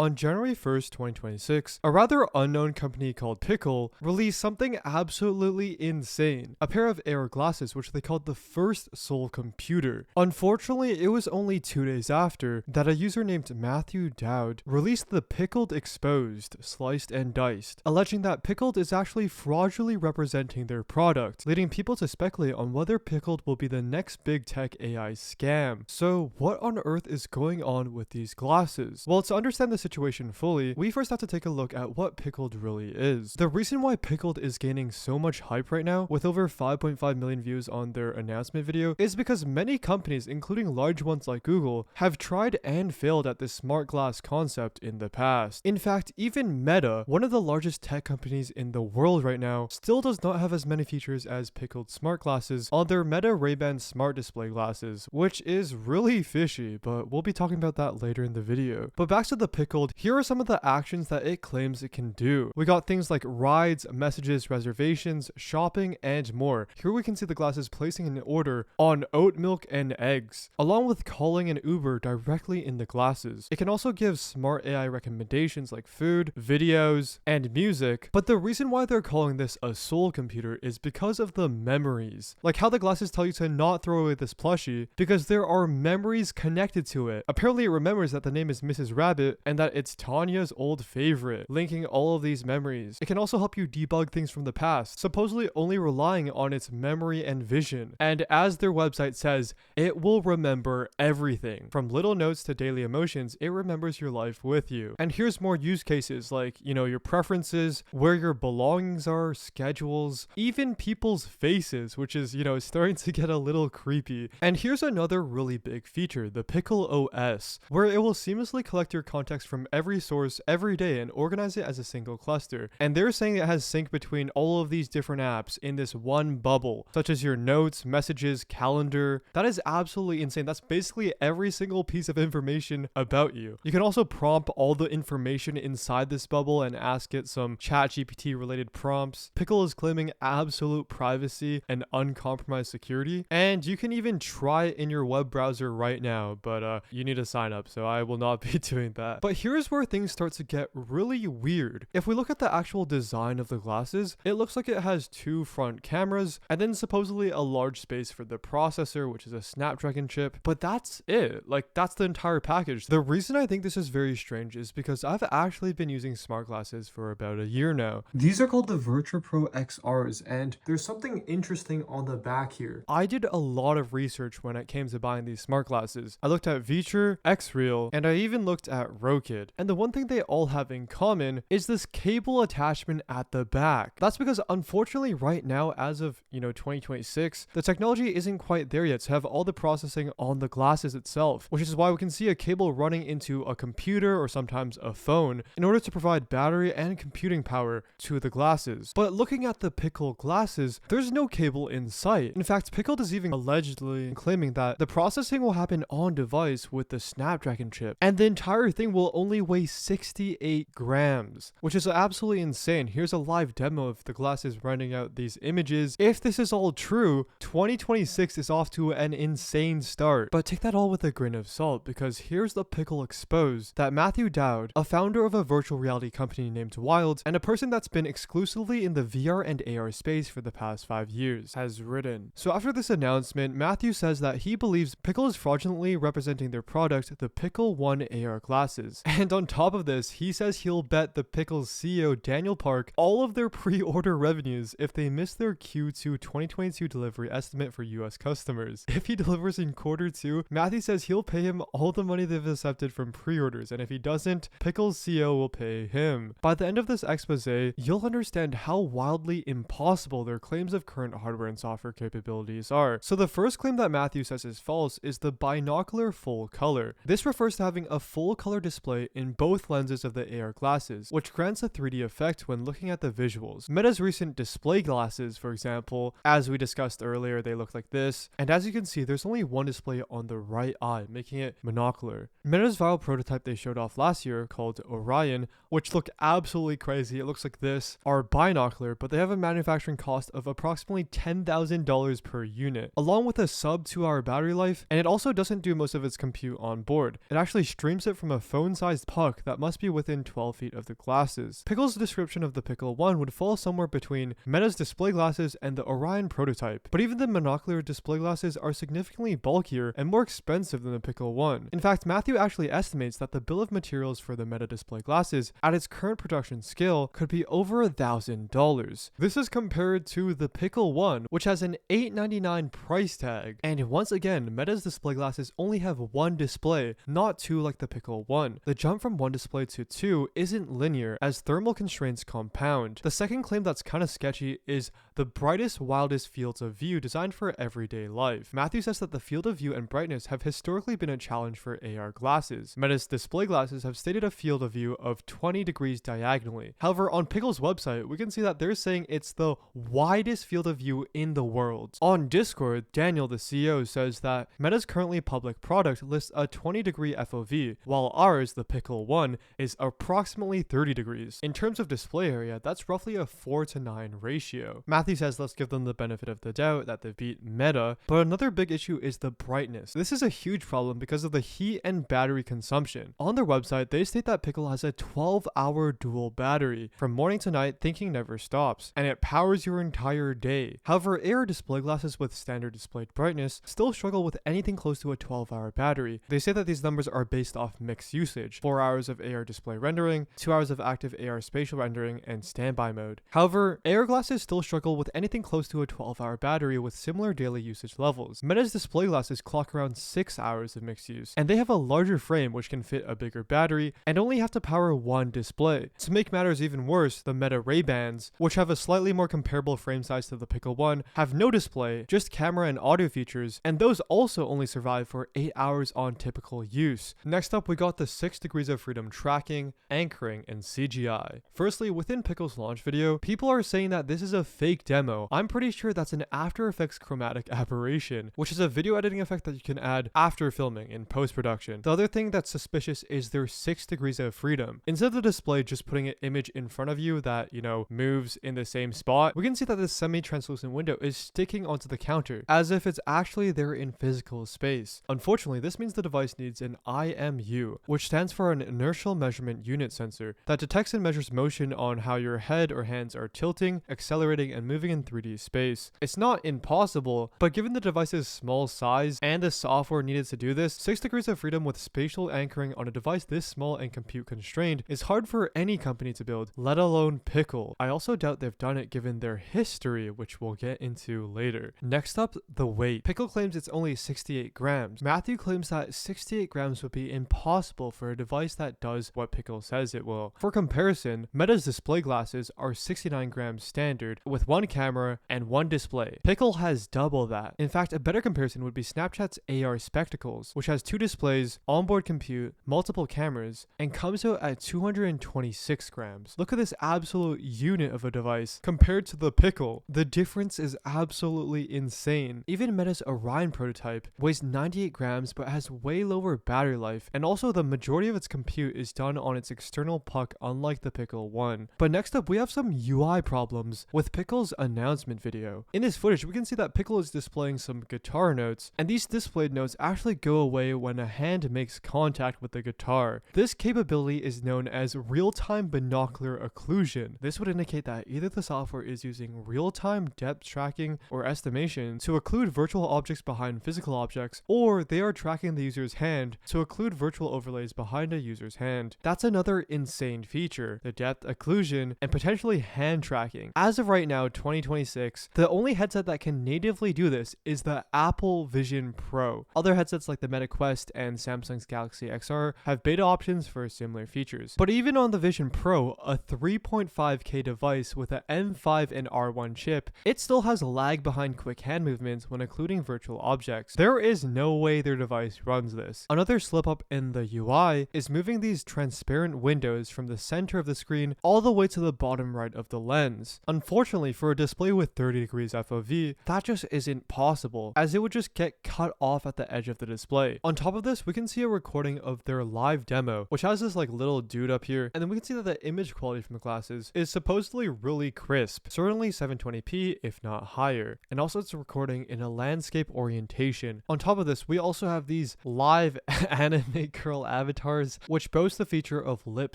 On January 1st, 2026, a rather unknown company called Pickle released something absolutely insane. A pair of AR glasses which they called the first soul computer. Unfortunately, it was only 2 days after that a user named Matthew Dowd released the Pickled Exposed, Sliced and Diced, alleging that Pickled is actually fraudulently representing their product, leading people to speculate on whether Pickled will be the next big tech AI scam. So what on earth is going on with these glasses? Well, to understand the situation fully, we first have to take a look at what Pickled really is. The reason why Pickled is gaining so much hype right now, with over 5.5 million views on their announcement video, is because many companies, including large ones like Google, have tried and failed at this smart glass concept in the past. In fact, even Meta, one of the largest tech companies in the world right now, still does not have as many features as Pickled smart glasses on their Meta Ray-Ban smart display glasses, which is really fishy, but we'll be talking about that later in the video. But back to the Pickled, here are some of the actions that it claims it can do. We got things like rides, messages, reservations, shopping, and more. Here we can see the glasses placing an order on oat milk and eggs, along with calling an Uber directly in the glasses. It can also give smart AI recommendations like food, videos, and music, but the reason why they're calling this a soul computer is because of the memories. Like how the glasses tell you to not throw away this plushie because there are memories connected to it. Apparently it remembers that the name is Mrs. Rabbit and that it's Tanya's old favorite, linking all of these memories. It can also help you debug things from the past, supposedly only relying on its memory and vision. And as their website says, it will remember everything. From little notes to daily emotions, it remembers your life with you. And here's more use cases like, your preferences, where your belongings are, schedules, even people's faces, which is, starting to get a little creepy. And here's another really big feature, the Pickle OS, where it will seamlessly collect your context from every source every day and organize it as a single cluster. And they're saying it has sync between all of these different apps in this one bubble, such as your notes, messages, calendar. That is absolutely insane. That's basically every single piece of information about you. You can also prompt all the information inside this bubble and ask it some ChatGPT related prompts. Pickle is claiming absolute privacy and uncompromised security, and you can even try it in your web browser right now, but you need to sign up, so I will not be doing that. But here's where things start to get really weird. If we look at the actual design of the glasses, it looks like it has 2 front cameras and then supposedly a large space for the processor, which is a Snapdragon chip, but that's it. Like, that's the entire package. The reason I think this is very strange is because I've actually been using smart glasses for about a year now. These are called the Virtua Pro XRs, and there's something interesting on the back here. I did a lot of research when it came to buying these smart glasses. I looked at Veacher, Xreal, and I even looked at Rokid. And the one thing they all have in common is this cable attachment at the back. That's because unfortunately right now, as of 2026, the technology isn't quite there yet to have all the processing on the glasses itself, which is why we can see a cable running into a computer or sometimes a phone in order to provide battery and computing power to the glasses. But looking at the Pickle glasses, there's no cable in sight. In fact, Pickle is even allegedly claiming that the processing will happen on device with the Snapdragon chip, and the entire thing will only weigh 68 grams, which is absolutely insane. Here's a live demo of the glasses running out these images. If this is all true, 2026 is off to an insane start. But take that all with a grain of salt, because here's the Pickle Exposed that Matthew Dowd, a founder of a virtual reality company named Wild, and a person that's been exclusively in the VR and AR space for the past 5 years, has written. So after this announcement, Matthew says that he believes Pickle is fraudulently representing their product, the Pickle One AR glasses. And on top of this, he says he'll bet the Pickle's CEO Daniel Park all of their pre-order revenues if they miss their Q2 2022 delivery estimate for US customers. If he delivers in Q2, Matthew says he'll pay him all the money they've accepted from pre-orders, and if he doesn't, Pickle's CEO will pay him. By the end of this expose, you'll understand how wildly impossible their claims of current hardware and software capabilities are. So the first claim that Matthew says is false is the binocular full color. This refers to having a full color display in both lenses of the AR glasses, which grants a 3D effect when looking at the visuals. Meta's recent display glasses, for example, as we discussed earlier, they look like this, and as you can see, there's only one display on the right eye, making it monocular. Meta's viral prototype they showed off last year, called Orion, which look absolutely crazy, it looks like this, are binocular, but they have a manufacturing cost of approximately $10,000 per unit, along with a sub 2 hour battery life, and it also doesn't do most of its compute on board. It actually streams it from a phone-sized sized puck that must be within 12 feet of the glasses. Pickle's description of the Pickle 1 would fall somewhere between Meta's display glasses and the Orion prototype, but even the monocular display glasses are significantly bulkier and more expensive than the Pickle 1. In fact, Matthew actually estimates that the bill of materials for the Meta display glasses at its current production scale could be over $1,000. This is compared to the Pickle 1, which has an $899 price tag. And once again, Meta's display glasses only have one display, not two like the Pickle 1. The jump from one display to two isn't linear, as thermal constraints compound. The second claim that's kind of sketchy is the brightest, wildest fields of view designed for everyday life. Matthew says that the field of view and brightness have historically been a challenge for AR glasses. Meta's display glasses have stated a field of view of 20 degrees diagonally. However, on Pickle's website, we can see that they're saying it's the widest field of view in the world. On Discord, Daniel, the CEO, says that Meta's currently public product lists a 20 degree FOV, while ours, the Pickle 1, is approximately 30 degrees. In terms of display area, that's roughly a 4:9 ratio. Matthew says let's give them the benefit of the doubt that they beat Meta, but another big issue is the brightness. This is a huge problem because of the heat and battery consumption. On their website, they state that Pickle has a 12-hour dual battery. From morning to night, thinking never stops, and it powers your entire day. However, AR display glasses with standard displayed brightness still struggle with anything close to a 12-hour battery. They say that these numbers are based off mixed usage: 4 hours of AR display rendering, 2 hours of active AR spatial rendering, and standby mode. However, AR glasses still struggle with anything close to a 12-hour battery with similar daily usage levels. Meta's display glasses clock around 6 hours of mixed use, and they have a larger frame which can fit a bigger battery and only have to power one display. To make matters even worse, the Meta Ray-Bans, which have a slightly more comparable frame size to the Pickle 1, have no display, just camera and audio features, and those also only survive for 8 hours on typical use. Next up, we got the 6 degrees of freedom tracking, anchoring, and CGI. Firstly, within Pickle's launch video, people are saying that this is a fake demo. I'm pretty sure that's an After Effects chromatic aberration, which is a video editing effect that you can add after filming in post-production. The other thing that's suspicious is their 6 degrees of freedom. Instead of the display just putting an image in front of you that, moves in the same spot, we can see that this semi-translucent window is sticking onto the counter, as if it's actually there in physical space. Unfortunately, this means the device needs an IMU, which stands for an inertial measurement unit sensor, that detects and measures motion on how your head or hands are tilting, accelerating, and moving in 3D space. It's not impossible, but given the device's small size and the software needed to do this, 6 degrees of freedom with spatial anchoring on a device this small and compute constrained is hard for any company to build, let alone Pickle. I also doubt they've done it given their history, which we'll get into later. Next up, the weight. Pickle claims it's only 68 grams. Matthew claims that 68 grams would be impossible for a device that does what Pickle says it will. For comparison, Meta's display glasses are 69 grams standard with one camera and one display. Pickle has double that. In fact, a better comparison would be Snapchat's AR Spectacles, which has 2 displays, onboard compute, multiple cameras, and comes out at 226 grams. Look at this absolute unit of a device compared to the Pickle. The difference is absolutely insane. Even Meta's Orion prototype weighs 98 grams but has way lower battery life, and also the majority of its compute is done on its external puck, unlike the Pickle 1. But next up, we have some UI problems with Pickle's announcement video. In this footage, we can see that Pickle is displaying some guitar notes, and these displayed notes actually go away when a hand makes contact with the guitar. This capability is known as real-time binocular occlusion. This would indicate that either the software is using real-time depth tracking or estimation to occlude virtual objects behind physical objects, or they are tracking the user's hand to occlude virtual overlays behind a user's hand. That's another insane feature, the depth occlusion and potentially hand tracking. As of right now, 2026, the only headset that can natively do this is the Apple Vision Pro. Other headsets like the Meta Quest and Samsung's Galaxy XR have beta options for similar features. But even on the Vision Pro, a 3.5K device with an M5 and R1 chip, it still has lag behind quick hand movements when occluding virtual objects. There is no way their device runs this. Another slip up in the UI is moving these transparent windows from the center of the screen all the way to the bottom right of the lens. Unfortunately, for a display with 30 degrees FOV, that just isn't possible, as it would just get cut off at the edge of the display. On top of this, we can see a recording of their live demo, which has this little dude up here, and then we can see that the image quality from the glasses is supposedly really crisp, certainly 720p if not higher, and also it's recording in a landscape orientation. On top of this, we also have these live anime girl avatars avatars, which boast the feature of lip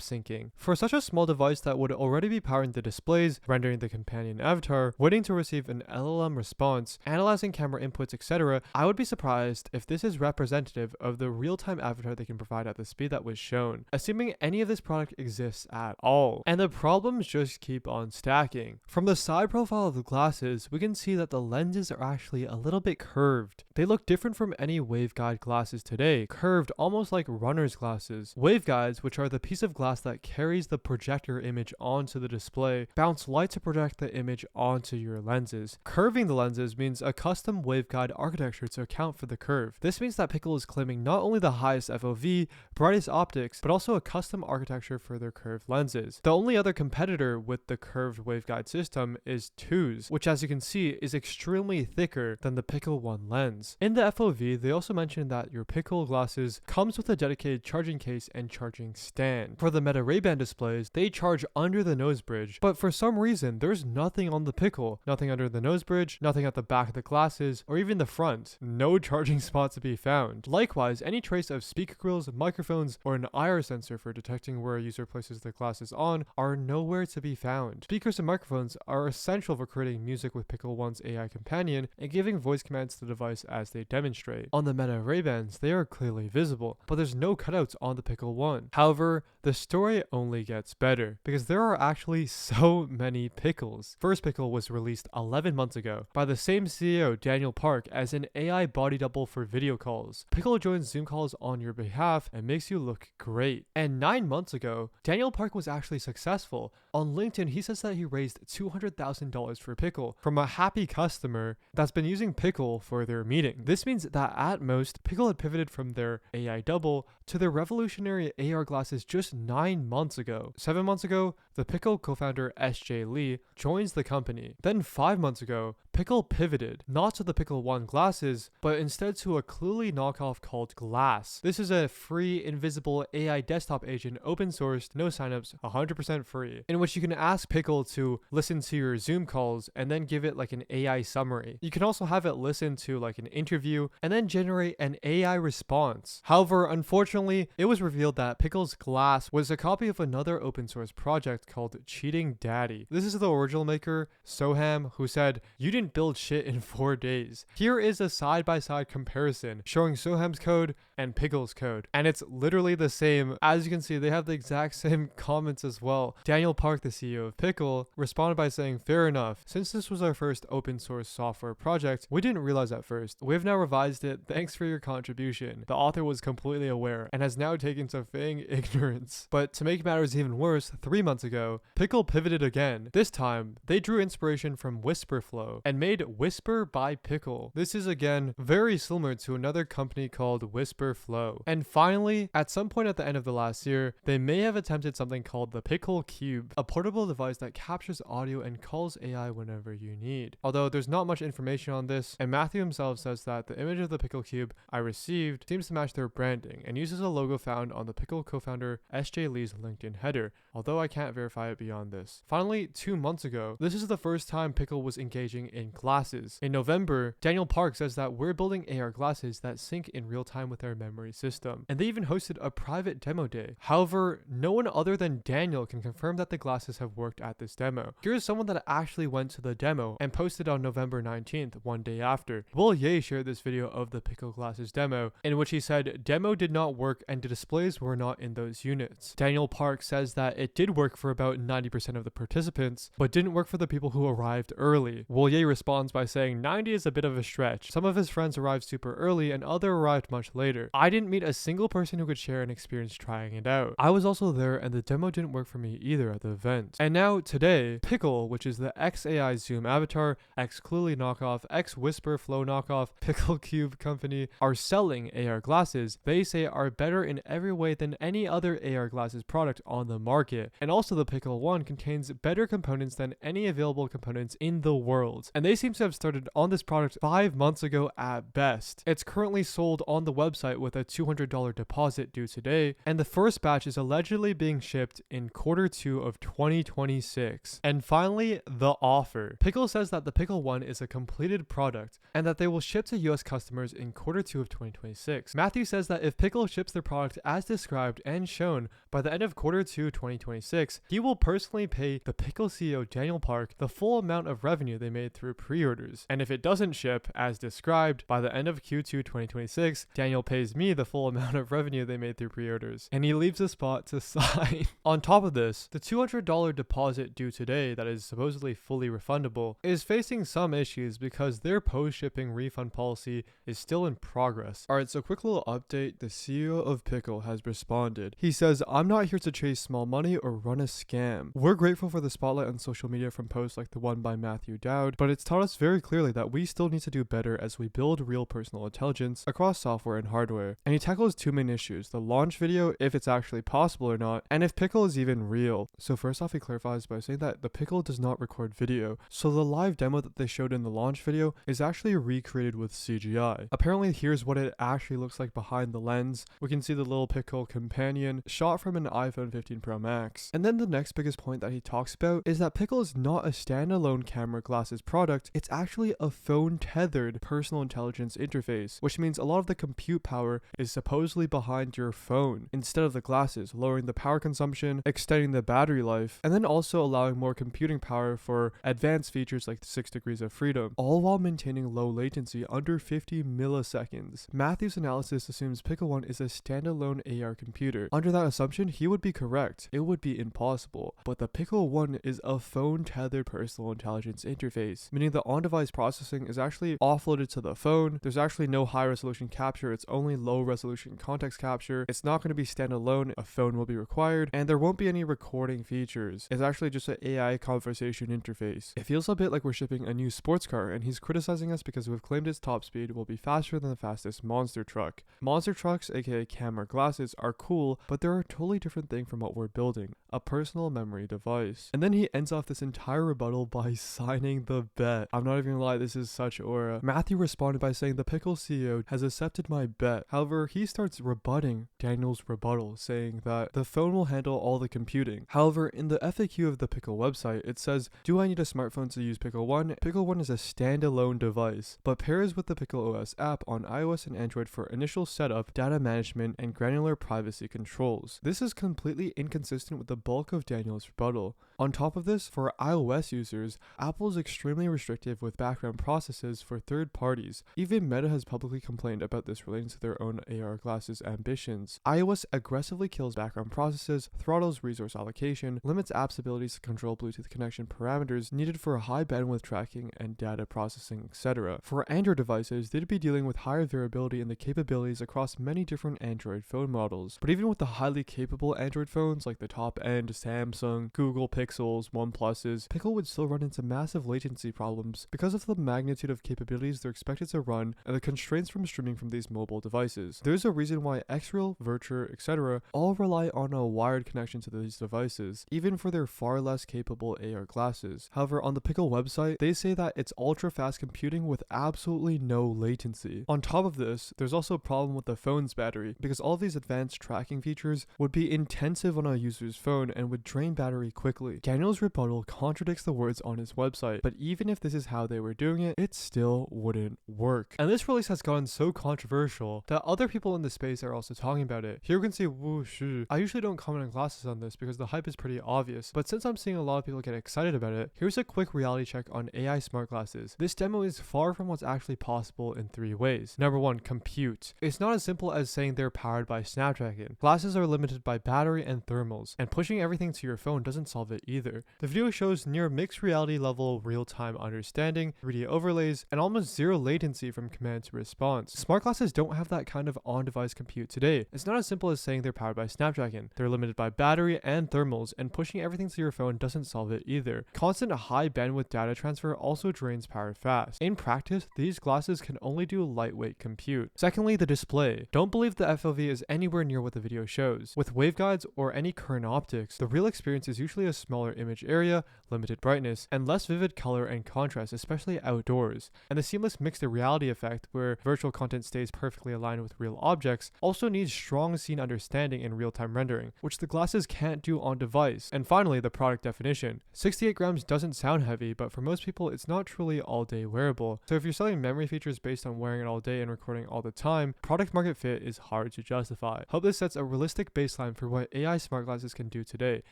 syncing. For such a small device that would already be powering the displays, rendering the companion avatar, waiting to receive an LLM response, analyzing camera inputs, etc., I would be surprised if this is representative of the real-time avatar they can provide at the speed that was shown, assuming any of this product exists at all. And the problems just keep on stacking. From the side profile of the glasses, we can see that the lenses are actually a little bit curved. They look different from any waveguide glasses today, curved almost like runner's glasses. Waveguides, which are the piece of glass that carries the projector image onto the display, bounce light to project the image onto your lenses. Curving the lenses means a custom waveguide architecture to account for the curve. This means that Pickle is claiming not only the highest FOV, brightest optics, but also a custom architecture for their curved lenses. The only other competitor with the curved waveguide system is Dowd, which as you can see is extremely thicker than the Pickle 1 lens. In the FOV, they also mentioned that your Pickle glasses comes with a dedicated charging case and charging stand. For the Meta Ray-Ban displays, they charge under the nose bridge, but for some reason, there's nothing on the Pickle, nothing under the nose bridge, nothing at the back of the glasses, or even the front. No charging spot to be found. Likewise, any trace of speaker grills, microphones, or an IR sensor for detecting where a user places their glasses on are nowhere to be found. Speakers and microphones are essential for creating music with Pickle 1's AI companion and giving voice commands to the device as they demonstrate. On the Meta Ray-Bans, they are clearly visible, but there's no cutouts on the Pickle 1. However, the story only gets better, because there are actually so many Pickles. First Pickle was released 11 months ago by the same CEO, Daniel Park, as an AI body double for video calls. Pickle joins Zoom calls on your behalf and makes you look great. And 9 months ago, Daniel Park was actually successful. On LinkedIn, he says that he raised $200,000 for Pickle from a happy customer that's been using Pickle for their meeting. This means that at most, Pickle had pivoted from their AI double to their revolutionary AR glasses just 9 months ago. 7 months ago, the Pickle co-founder SJ Lee joins the company. Then 5 months ago, Pickle pivoted, not to the Pickle 1 glasses, but instead to a clearly knockoff called Glass. This is a free, invisible AI desktop agent, open sourced, no signups, 100% free, in which you can ask Pickle to listen to your Zoom calls and then give it like an AI summary. You can also have it listen to like an interview and then generate an AI response. However, unfortunately, it was revealed that Pickle's Glass was a copy of another open source project called Cheating Daddy. This is the original maker, Soham, who said, "You didn't build shit in 4 days." Here is a side-by-side comparison showing Soham's code and Pickle's code, and it's literally the same. As you can see, they have the exact same comments as well. Daniel Park, the CEO of Pickle, responded by saying, "Fair enough. Since this was our first open source software project, we didn't realize at first. We've now revised it. Thanks for your contribution." The author was completely aware and has now taken to feigning ignorance. But to make matters even worse, 3 months ago, Pickle pivoted again. This time, they drew inspiration from Whisperflow and made Whisper by Pickle. This is again very similar to another company called Whisperflow. And finally, at some point at the end of the last year, they may have attempted something called the Pickle Cube, a portable device that captures audio and calls AI whenever you need. Although there's not much information on this, and Matthew himself says that the image of the Pickle Cube I received seems to match their branding and uses a logo found on the Pickle co-founder SJ Lee's LinkedIn header, although I can't verify it beyond this. Finally, 2 months ago, this is the first time Pickle was engaging in glasses. In November, Daniel Park says that we're building AR glasses that sync in real time with our memory system, and they even hosted a private demo day. However, no one other than Daniel can confirm that the glasses have worked at this demo. Here's someone that actually went to the demo and posted on November 19th, one day after. Will Ye shared this video of the Pickle glasses demo, in which he said demo did not work and the displays were not in those units. Daniel Park says that it did work for about 90% of the participants, but didn't work for the people who arrived early. Will Ye responds by saying 90 is a bit of a stretch. Some of his friends arrived super early and others arrived much later. I didn't meet a single person who could share an experience trying it out. I was also there and the demo didn't work for me either at the event. And now today, Pickle, which is the XAI Zoom avatar, X Clearly knockoff, X Whisperflow knockoff, Pickle Cube company, are selling AR glasses they say are better in every way than any other AR glasses product on the market. And also the Pickle 1 contains better components than any available components in the world. And and they seem to have started on this product 5 months ago at best. It's currently sold on the website with a $200 deposit due today, and the first batch is allegedly being shipped in Q2 of 2026. And finally, the offer. Pickle says that the Pickle 1 is a completed product and that they will ship to US customers in Q2 of 2026. Matthew says that if Pickle ships their product as described and shown by the end of Q2 2026, he will personally pay the Pickle CEO Daniel Park the full amount of revenue they made through pre-orders. And if it doesn't ship as described by the end of Q2 2026, Daniel pays me the full amount of revenue they made through pre-orders. And he leaves a spot to sign. On top of this, the $200 deposit due today that is supposedly fully refundable is facing some issues because their post-shipping refund policy is still in progress. Alright, so quick little update. The CEO of Pickle has responded. He says, "I'm not here to chase small money or run a scam. We're grateful for the spotlight on social media from posts like the one by Matthew Dowd, but it's taught us very clearly that we still need to do better as we build real personal intelligence across software and hardware." And he tackles two main issues: the launch video, if it's actually possible or not, and if Pickle is even real. So first off, he clarifies by saying that the Pickle does not record video, so the live demo that they showed in the launch video is actually recreated with CGI. Apparently, here's what it actually looks like behind the lens. We can see the little Pickle companion shot from an iPhone 15 Pro Max. And then the next biggest point that he talks about is that Pickle is not a standalone camera glasses product, it's actually a phone tethered personal intelligence interface, which means a lot of the compute power is supposedly behind your phone instead of the glasses, lowering the power consumption, extending the battery life, and then also allowing more computing power for advanced features like the 6 degrees of freedom, all while maintaining low latency under 50 milliseconds. Matthew's analysis assumes Pickle 1 is a standalone AR computer. Under that assumption, he would be correct. It would be impossible. But the Pickle 1 is a phone tethered personal intelligence interface, meaning the on-device processing is actually offloaded to the phone. There's actually no high resolution capture, it's only low resolution context capture. It's not going to be standalone, a phone will be required, and there won't be any recording features. It's actually just an AI conversation interface. It feels a bit like we're shipping a new sports car, and he's criticizing us because we've claimed its top speed will be faster than the fastest monster truck. Monster trucks, aka camera glasses, are cool, but they're a totally different thing from what we're building, a personal memory device. And then he ends off this entire rebuttal by signing the bet. I'm not even gonna lie, this is such aura. Matthew responded by saying the Pickle CEO has accepted my bet. However, he starts rebutting Daniel's rebuttal, saying that the phone will handle all the computing. However, in the FAQ of the Pickle website, it says, "Do I need a smartphone to use Pickle 1? Pickle 1 is a standalone device, but pairs with the Pickle OS app on iOS and Android for initial setup, data management, and granular privacy controls." This is completely inconsistent with the bulk of Daniel's rebuttal. On top of this, for iOS users, Apple is extremely restrictive with background processes for third parties. Even Meta has publicly complained about this relating to their own AR glasses ambitions. iOS aggressively kills background processes, throttles resource allocation, limits apps' abilities to control Bluetooth connection parameters needed for high bandwidth tracking and data processing, etc. For Android devices, they'd be dealing with higher variability in the capabilities across many different Android phone models. But even with the highly capable Android phones like the top-end Samsung, Google Pixels, OnePluses, Pickle would still run into massive latency problems because of the magnitude of capabilities they're expected to run and the constraints from streaming from these mobile devices. There's a reason why Xreal, Virtual, etc. all rely on a wired connection to these devices, even for their far less capable AR glasses. However, on the Pickle website, they say that it's ultra-fast computing with absolutely no latency. On top of this, there's also a problem with the phone's battery, because all of these advanced tracking features would be intensive on a user's phone and would drain battery quickly. Daniel's rebuttal contradicts the words on his website, but even if this is how they were doing it, it still wouldn't work. And this release has gotten so controversial that other people in the space are also talking about it. Here we can see whoosh. I usually don't comment on glasses on this because the hype is pretty obvious, but since I'm seeing a lot of people get excited about it, here's a quick reality check on AI smart glasses. This demo is far from what's actually possible in 3 ways. Number 1, compute. It's not as simple as saying they're powered by Snapdragon. Glasses are limited by battery and thermals, and pushing everything to your phone doesn't solve it either. The video shows near mixed reality level real-time understanding, 3D overlays, and almost zero latency from command to response. Smart glasses don't have that kind of on-device compute today. It's not as simple as saying they're powered by Snapdragon. They're limited by battery and thermals, and pushing everything to your phone doesn't solve it either. Constant high bandwidth data transfer also drains power fast. In practice, these glasses can only do lightweight compute. Secondly, the display. Don't believe the FOV is anywhere near what the video shows. With waveguides or any current optics, the real experience is usually a smaller image area, limited brightness, and less vivid color and and contrast, especially outdoors. And the seamless mixed reality effect, where virtual content stays perfectly aligned with real objects, also needs strong scene understanding and real-time rendering, which the glasses can't do on device. And finally, the product definition. 68 grams doesn't sound heavy, but for most people, it's not truly all-day wearable. So if you're selling memory features based on wearing it all day and recording all the time, product market fit is hard to justify. Hope this sets a realistic baseline for what AI smart glasses can do today.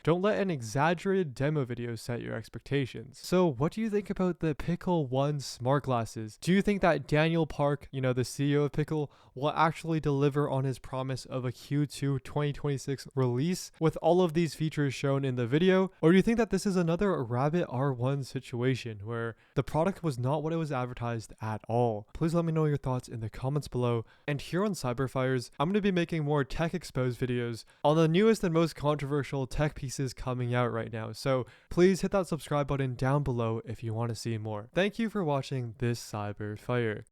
Don't let an exaggerated demo video set your expectations. So what do you think about the Pickle 1 smart glasses? Do you think that Daniel Park, the CEO of Pickle, will actually deliver on his promise of a Q2 2026 release with all of these features shown in the video? Or do you think that this is another Rabbit R1 situation where the product was not what it was advertised at all? Please let me know your thoughts in the comments below. And here on Cyberfires, I'm going to be making more tech exposed videos on the newest and most controversial tech pieces coming out right now. So please hit that subscribe button down below if you want to see more. Thank you for watching this Cyberfire.